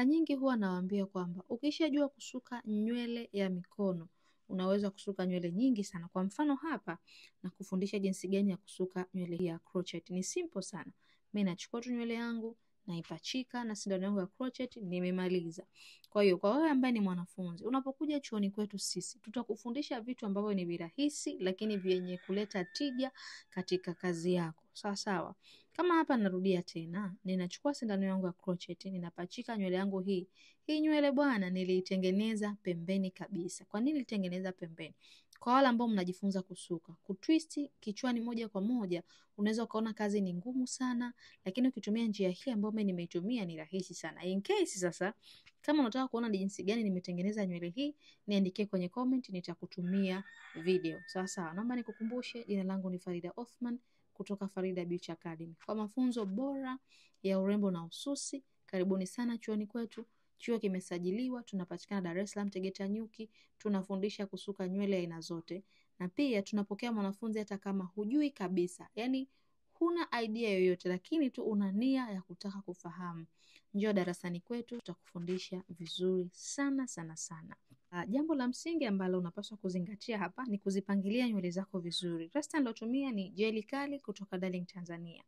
Mara nyingi huwa nawaambia kwamba ukishajua kusuka nywele ya mikono, unaweza kusuka nywele nyingi sana. Kwa mfano hapa na kufundisha jinsi gani ya kusuka nywele hii ya crochet. Ni simple sana. Mimi nachukua tu nywele yangu, naipachika na sindano yangu ya crochet, nimemaliza. Kwa hiyo kwa wewe ambaye ni mwanafunzi, unapokuja chuoni kwetu sisi, tutakufundisha vitu ambavyo ni virahisi lakini vyenye kuleta tija katika kazi yako. Sawa sawa. Kama hapa narudia tena, ninachukua sindano yangu ya crochet, ninapachika nywele yangu hii. Hii nywele bwana niliitengeneza pembeni kabisa. Kwa nini nilitengeneza pembeni? Kwa wale ambao mnajifunza kusuka, kutwist kichwani moja kwa moja, unaweza ukaona kazi ni ngumu sana, lakini ukitumia njia hii ambayo mimi nimeitumia ni rahisi sana. In case sasa kama unataka kuona ni jinsi gani nimetengeneza nywele hii, niandikie kwenye comment, nitakutumia video. Sawa sawa. Naomba nikukumbushe, jina langu ni Farida Othman kutoka Farida Beauty Academy. Kwa mafunzo bora ya urembo na ususi, karibuni sana chuoni kwetu. Chuo kimesajiliwa, tunapatikana Dar es Salaam Tegeta Nyuki, tunafundisha kusuka nywele aina zote. Na pia tunapokea mwanafunzi hata kama hujui kabisa. Yaani huna idea yoyote lakini tu una nia ya kutaka kufahamu. Njoo darasani kwetu, tutakufundisha vizuri sana sana sana. Jambo la msingi ambalo unapaswa kuzingatia hapa ni kuzipangilia nywele zako vizuri. Rasta nilotumia ni Jeli Kali kutoka Darling Tanzania.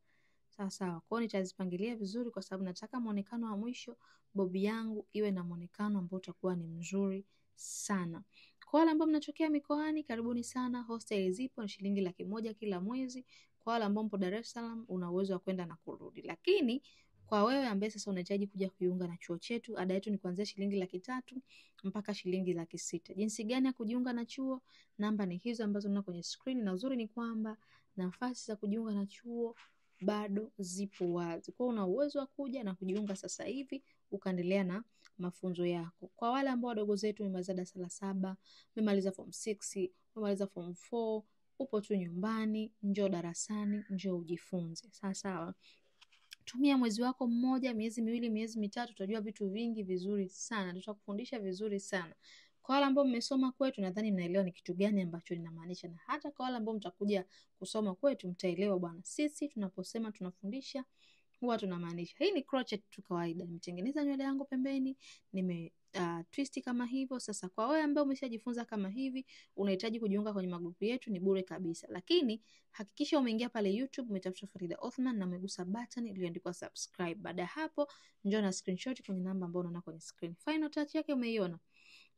Sawa sawa. Kwa hiyo nitazipangilia vizuri kwa sababu nataka muonekano wa mwisho bobi yangu iwe na muonekano ambao utakuwa ni mzuri sana. Kwa wale ambao mnatokea mikoani, karibuni sana. Hostel zipo ni shilingi 100 kila mwezi. Kwa wale ambao mpo Dar es Salaam, una uwezo wa kwenda na kurudi. Lakini kwa wewe ambaye sasa unahitaji kuja kujiunga na chuo chetu, ada yetu ni kuanzia shilingi 300 mpaka shilingi 600. Jinsi gani ya kujiunga na chuo? Namba ni hizo ambazo unaona kwenye screen, na uzuri ni kwamba nafasi za kujiunga na chuo bado zipo wazi. Kwa una uwezo wa kuja na kujiunga sasa hivi ukaendelea na mafunzo yako. Kwa wale ambao wadogo zetu wamemaliza darasa la 7, wamemaliza form 6, wamemaliza form 4, upo tu nyumbani, njoo darasani, njoo ujifunze. Sawa sawa. Tumia mwezi wako mmoja, miezi miwili, miezi mitatu, utajua vitu vingi vizuri sana. Tutakufundisha vizuri sana. Kwa wale ambao mmesoma kwetu nadhani mnaelewa ni kitu gani ambacho ninamaanisha, na hata kwa wale ambao mtakuja kusoma kwetu mtaelewa bwana. Sisi tunaposema tunafundisha huwa tunamaanisha. Hii ni crochet tu kawaida. Nimetengeneza nywele yangu pembeni, twist kama hivyo. Sasa kwa wewe ambao umeshajifunza kama hivi, unahitaji kujiunga kwenye magrupu yetu, ni bure kabisa. Lakini hakikisha umeingia pale YouTube, umetafuta Farida Othman na umegusa button iliyoandikwa subscribe. Baada ya hapo, njoo na screenshot kwenye namba ambayo unaona kwenye screen. Final touch yake umeiona?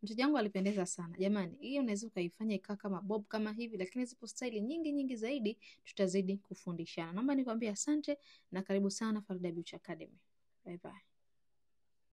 Mteja wangu alipendeza sana. Jamani, hii unaweza ukaifanya ikaa kama bob kama hivi, lakini zipo style nyingi zaidi, tutazidi kufundishana. Naomba nikwambie asante na karibu sana Farida Beauty Academy. Bye bye.